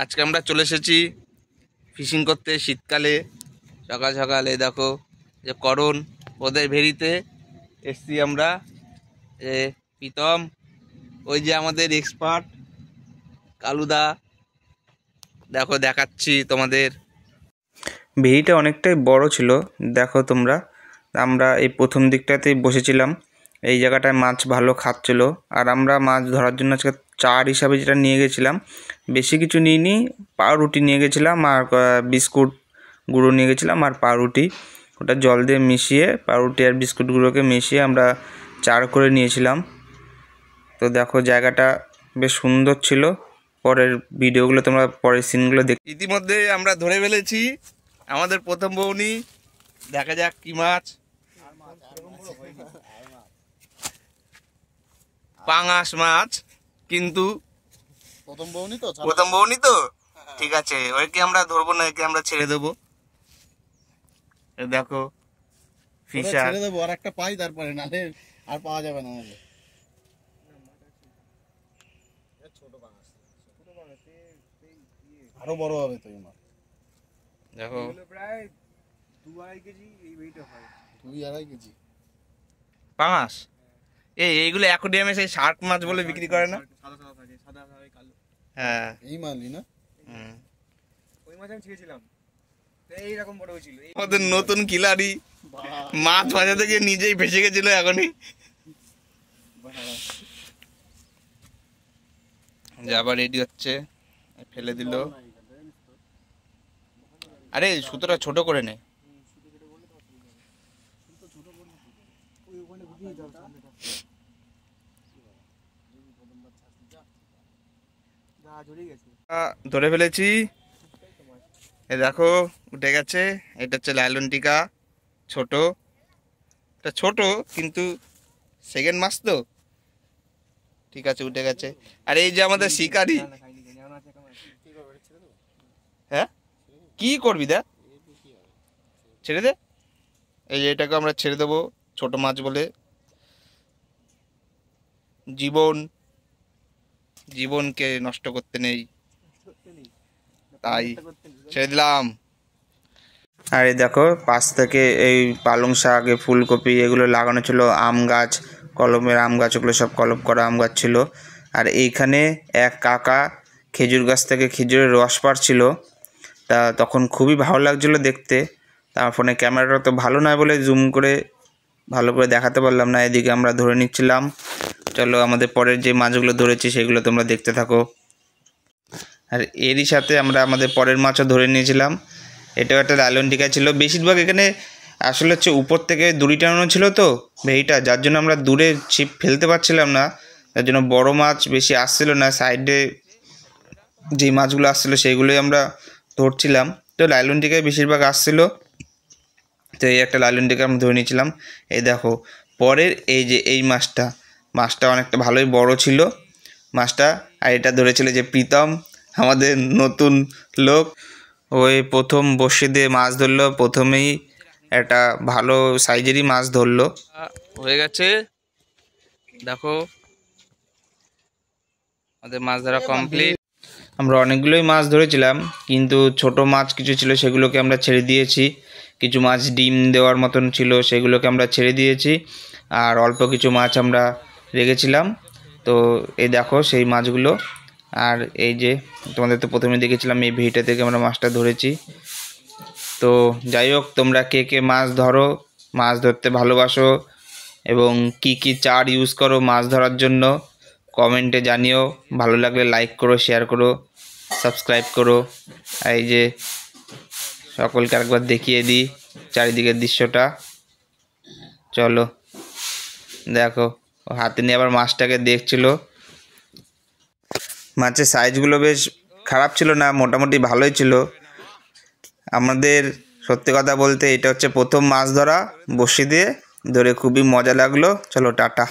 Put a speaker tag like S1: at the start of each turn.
S1: আজকে আমরা চলে এসেছি ফিশিং করতে শীতকালে। সকাল সকাল এই দেখো যে করণ ওদের ভেরিতে এসছি আমরা। প্রীতম, ওই যে আমাদের এক্সপার্ট কালুদা, দেখো দেখাচ্ছি তোমাদের। ভেরিটা অনেকটাই বড় ছিল, দেখো তোমরা। আমরা এই প্রথম দিকটাতেই বসেছিলাম, এই জায়গাটায় মাছ ভালো খাচ্ছিল। আর আমরা মাছ ধরার জন্য আজকে চার হিসাবে যেটা নিয়ে গেছিলাম, বেশি কিছু নিইনি। পাউরুটি নিয়ে গেছিলাম আর বিস্কুট গুঁড়ো নিয়ে গেছিলাম আর পাউরুটি, ওটা জল দিয়ে মিশিয়ে পাউরুটি আর বিস্কুটগুলোকে মিশিয়ে আমরা চার করে নিয়েছিলাম। তো দেখো জায়গাটা বেশ সুন্দর ছিল। পরের ভিডিওগুলো তোমরা পরের সিনগুলো দেখ। ইতিমধ্যে আমরা ধরে ফেলেছি আমাদের প্রথম বউনি। দেখা যাক কি মাছ। পাঙাশ মাছ, কিন্তু প্রথম বউনি তো ঠিক আছে, ওইকে আমরা ধরবো না, একে আমরা ছেড়ে দেবো। দেখো ফিশার ছেড়ে দেবো, আর একটা পাই, তারপরে নালে আর পাওয়া যাবে না। আরো বড় হবে তো মাছ। দেখো প্রায় 2-2.5 কেজি এই ওয়েটে হয়, 2-2.5 কেজি পাঙাশ। এইগুলো অ্যাকোয়ারিয়ামে সেই শার্ক মাছ বলে বিক্রি করে না? সাদা সাদা থাকে, সাদা সাদা কালো। হ্যাঁ, এই মাছই না? ওই মাছ আমি ছেড়েছিলাম, এইরকম বড় হয়েছিল। আমাদের নতুন কিলারি মাছ ভাজা থেকে নিজেই ভেসে গেছিল এখনই। আবার রেডি হচ্ছে, ফেলে দিল। আরে সুতোটা ছোট করে নে। ধরে ফেলেছি, এ দেখো উঠে গেছে। এটা হচ্ছে লাইলন টিকা, ছোট। এটা ছোট কিন্তু সেকেন্ড মাছ তো, ঠিক আছে উঠে গেছে। আর এই যে আমাদের শিকারি, হ্যাঁ কি করবি দেখ, ছেড়ে দে। এই যে এটাকে আমরা ছেড়ে দেবো, ছোট মাছ বলে। জীবনকে নষ্ট করতে নেই, তাই ছেড়ে দিলাম। আর এই দেখো পাশ থেকে এই পালং শাক, ফুলকপি এগুলো লাগানো ছিল। আম গাছ, কলমের আম গাছ, ওগুলো সব কলম করা আম গাছ ছিল। আর এইখানে এক কাকা খেজুর গাছ থেকে খেজুরের রস পাড়ছিল। তা তখন খুবই ভালো লাগছিলো দেখতে। তার ফোনে ক্যামেরাটা তো ভালো নয় বলে জুম করে ভালো করে দেখাতে পারলাম না। এদিকে আমরা ধরে নিচ্ছিলাম। চলো আমাদের পরের যে মাছগুলো ধরেছি সেগুলো তোমরা দেখতে থাকো। আর এরই সাথে আমরা আমাদের পরের মাছও ধরে নিয়েছিলাম। এটাও একটা লাইলন টিকা ছিল। বেশিরভাগ এখানে আসলে হচ্ছে উপর থেকে দড়ি টানানো ছিল তো ভেড়িটা, যার জন্য আমরা দূরে ছিপ ফেলতে পারছিলাম না, যার জন্য বড় মাছ বেশি আসছিল না। সাইডে যে মাছগুলো আসছিলো সেইগুলোই আমরা ধরছিলাম। তো লাইলন টিকায় বেশিরভাগ আসছিল, তো এই একটা লাইলন টিকা আমরা ধরে নিয়েছিলাম। এই দেখো পরের এই যে এই মাছটা অনেকটা ভালোই বড় ছিল মাছটা। আর এটা ধরেছিল যে প্রীতম, আমাদের নতুন লোক। ওই প্রথম বসে দিয়ে মাছ ধরলো, প্রথমেই একটা ভালো সাইজেরই মাছ ধরলো। হয়ে গেছে দেখো, আমাদের মাছ ধরা কমপ্লিট। আমরা অনেকগুলোই মাছ ধরেছিলাম, কিন্তু ছোট মাছ কিছু ছিল সেগুলোকে আমরা ছেড়ে দিয়েছি। কিছু মাছ ডিম দেওয়ার মতন ছিল, সেগুলোকে আমরা ছেড়ে দিয়েছি। আর অল্প কিছু মাছ আমরা রেখেছিলাম। তো এই দেখো সেই মাছগুলো। আর এই যে তোমাদের তো প্রথমে দেখেছিলাম এই ভিটা থেকে আমরা মাছটা ধরেছি। তো যাই হোক, তোমরা কে কে মাছ ধরো, মাছ ধরতে ভালোবাসো এবং কি কি চার ইউজ করো মাছ ধরার জন্য, কমেন্টে জানিও। ভালো লাগলে লাইক করো, শেয়ার করো, সাবস্ক্রাইব করো। এই যে সকলকে আরেকবার দেখিয়ে দিই চারিদিকের দৃশ্যটা। চলো দেখো, হাতে নিয়ে আবার মাছটাকে দেখছিল। মাছের সাইজগুলো বেশ খারাপ ছিল না, মোটামুটি ভালোই ছিল। আমাদের সত্যি কথা বলতে এটা হচ্ছে প্রথম মাছ ধরা, বড়শি দিয়ে ধরে খুবই মজা লাগলো। চলো টাটা।